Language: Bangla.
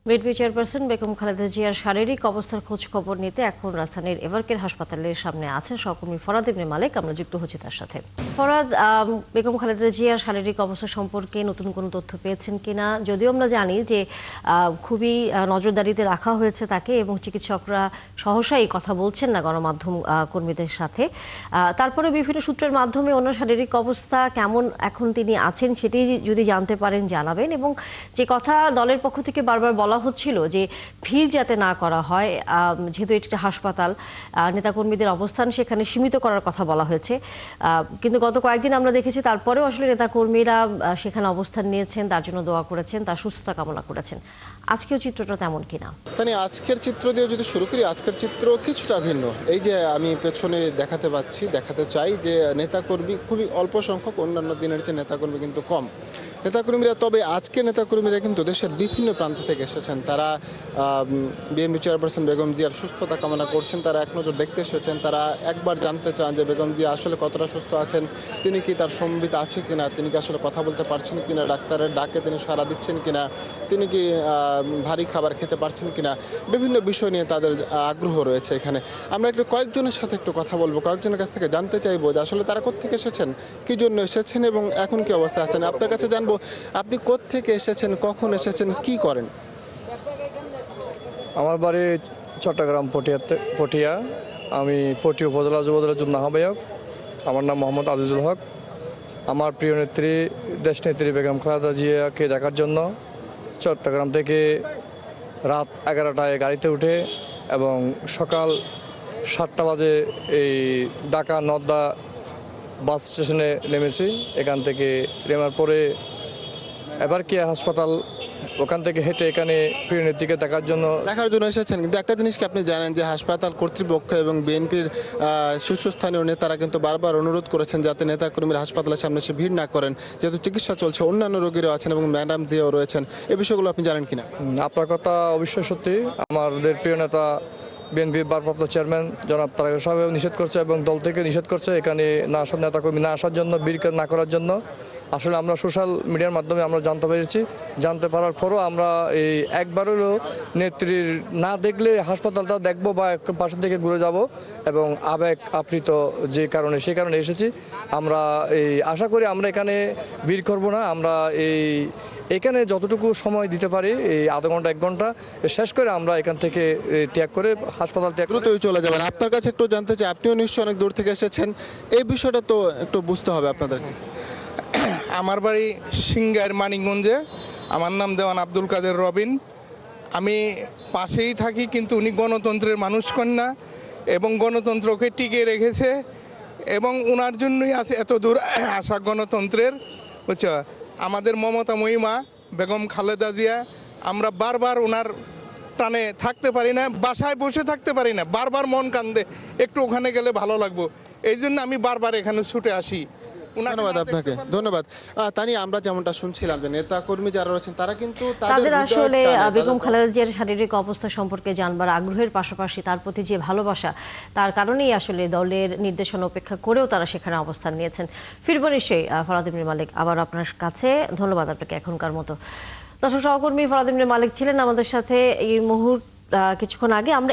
বিএনপি চেয়ারপারসন বেগম খালেদা জিয়ার শারীরিক অবস্থার খোঁজ খবর নিতে এখন রাজধানীর এভারকের হাসপাতালের সামনে আছেন সহকর্মী ফরাদ ইবনে মালেক। আমরা যুক্ত হচ্ছি তার সাথে। ফরাদ, বেগম খালেদা জিয়ার শারীরিক অবস্থা সম্পর্কে নতুন কোনো তথ্য পেয়েছেন কিনা? যদিও আমরা জানি যে খুবই নজরদারিতে রাখা হয়েছে তাকে এবং চিকিৎসকরা সহসাই কথা বলছেন না গণমাধ্যম কর্মীদের সাথে, তারপরে বিভিন্ন সূত্রের মাধ্যমে ওনার শারীরিক অবস্থা কেমন এখন তিনি আছেন সেটি যদি জানতে পারেন জানাবেন। এবং যে কথা দলের পক্ষ থেকে বারবার বলা হচ্ছিল যে ভিড় যাতে না করা হয়, যেহেতু এটি একটা হাসপাতাল, নেতাকর্মীদের অবস্থান সেখানে সীমিত করার কথা বলা হয়েছে, কিন্তু গত কয়েকদিন আমরা দেখেছি তারপরেও আসলে নেতাকর্মীরা সেখানে অবস্থান নিয়েছেন, তার জন্য দোয়া করেছেন, তার সুস্থতা কামনা করেছেন। আজকেও চিত্রটা তেমন কিনা? আজকের চিত্র দিয়ে যদি শুরু করি, আজকের চিত্র কিছুটা ভিন্ন। এই যে আমি পেছনে দেখাতে চাই যে নেতাকর্মী খুবই অল্প সংখ্যক, অন্যান্য দিনের চেয়ে নেতাকর্মী কিন্তু কম নেতাকর্মীরা। তবে আজকে নেতাকর্মীরা কিন্তু দেশের বিভিন্ন প্রান্ত থেকে এসেছেন। তারা বিএনপি চেয়ারপারসন বেগম জিয়ার সুস্থতা কামনা করছেন, তারা এক নজর দেখতে এসেছেন, তারা একবার জানতে চান যে বেগম জিয়া আসলে কতটা সুস্থ আছেন, তিনি কি তার সম্বিত আছে কিনা, তিনি কি আসলে কথা বলতে পারছেন কিনা, ডাক্তারের ডাকে তিনি সাড়া দিচ্ছেন কিনা, তিনি কি ভারী খাবার খেতে পারছেন কিনা, বিভিন্ন বিষয় নিয়ে তাদের আগ্রহ রয়েছে। এখানে আমরা কয়েকজনের সাথে একটু কথা বলবো, কয়েকজনের কাছ থেকে জানতে চাইবো যে আসলে তারা কোত্থেকে এসেছেন, কী জন্য এসেছেন এবং এখন কি অবস্থা আছেন। আপনার কাছে জানবো, আপনি কোত্থেকে এসেছেন, কখন এসেছেন, কি করেন? আমার বাড়ি চট্টগ্রাম পটিয়া। আমি পটিয়া উপজেলা যুবদলের যুগ্ম আহ্বায়ক। আমার নাম মোহাম্মদ আজিজুল হক। আমার প্রিয় নেত্রী, দেশনেত্রী বেগম খালেদা জিয়াকে দেখার জন্য চট্টগ্রাম থেকে রাত 11টায় গাড়িতে উঠে এবং সকাল 7টা বাজে এই ঢাকা নদ্দা বাস স্টেশনে নেমেছি। এখান থেকে নেমার পরে এভারকেয়ার হাসপাতাল, ওখান থেকে হেঁটে এখানে প্রিয় নেত্রীকে দেখার জন্য এসেছেন। কিন্তু একটা জিনিস কি আপনি জানেন যে হাসপাতাল কর্তৃপক্ষ এবং বিএনপির শীর্ষস্থানীয় নেতারা কিন্তু বারবার অনুরোধ করেছেন যাতে নেতাকর্মীরা হাসপাতালের সামনে এসে ভিড় না করেন, যেহেতু চিকিৎসা চলছে, অন্যান্য রোগীরাও আছেন এবং ম্যাডাম জিয়াও রয়েছেন। এই বিষয়গুলো আপনি জানেন কিনা? আপনার কথা অবশ্যই সত্যি। আমাদের প্রিয় নেতা বিএনপি ভারপ্রাপ্ত চেয়ারম্যান জনাব তারেক সাহেব নিষেধ করছে এবং দল থেকে নিষেধ করছে এখানে না আসার, নেতাকর্মী না আসার জন্য, ভিড় না করার জন্য। আসলে আমরা সোশ্যাল মিডিয়ার মাধ্যমে আমরা জানতে পেরেছি। জানতে পারার পরও আমরা এই একবারেরও নেত্রীর না দেখলে হাসপাতালটা দেখবো বা পাশের দিকে ঘুরে যাব এবং আবেগ আপ্লিত যে কারণে, সেই কারণে এসেছি। আমরা এই আশা করি আমরা এখানে ভিড় করবো না। আমরা এখানে যতটুকু সময় দিতে পারি, এই আধা ঘন্টা 1 ঘন্টা শেষ করে আমরা এখান থেকে ত্যাগ করে হাসপাতাল ত্যাগ দ্রুতই চলে যাবেন। আপনার কাছে একটু জানতে চাই, আপনিও নিশ্চয়ই অনেক দূর থেকে এসেছেন, এই বিষয়টা তো একটু বুঝতে হবে আপনাদেরকে। আমার বাড়ি সিংগাইর মানিকগঞ্জে। আমার নাম দেওয়ান আব্দুল কাদের রবিন। আমি পাশেই থাকি, কিন্তু উনি গণতন্ত্রের মানুষ কন্যা এবং গণতন্ত্রকে টিকে রেখেছে এবং ওনার জন্যই আছে এত দূর আসা গণতন্ত্রের। বুঝছো, আমাদের মমতা মহিমা বেগম খালেদা জিয়া, আমরা বারবার ওনার টানে থাকতে পারি না, বাসায় বসে থাকতে পারি না, বারবার মন কান্দে একটু ওখানে গেলে ভালো লাগবো, এই জন্য আমি বারবার এখানে ছুটে আসি। ধন্যবাদ আপনাকে, ধন্যবাদ। তানি, আমরা যেমনটা শুনছিলাম যে নেতাকর্মী যারা রয়েছেন তারা কিন্তু তাদের আসলে বেগম খালেদা জিয়ার শারীরিক অবস্থা সম্পর্কে জানবার আগ্রহের পাশাপাশি তার প্রতি যে ভালোবাসা, তার কারণেই আসলে দলের নির্দেশনা উপেক্ষা করেও তারা সেখানে অবস্থান নিয়েছেন। ফিরবো নিশ্চয়ই ফরাদ ইবনে মালেক আবার আপনার কাছে। ধন্যবাদ আপনাকে এখনকার মতো। দর্শক, সহকর্মী ফরাদ ইবনে মালেক ছিলেন আমাদের সাথে এই মুহূর্তে কিছুক্ষণ আগে। আমরা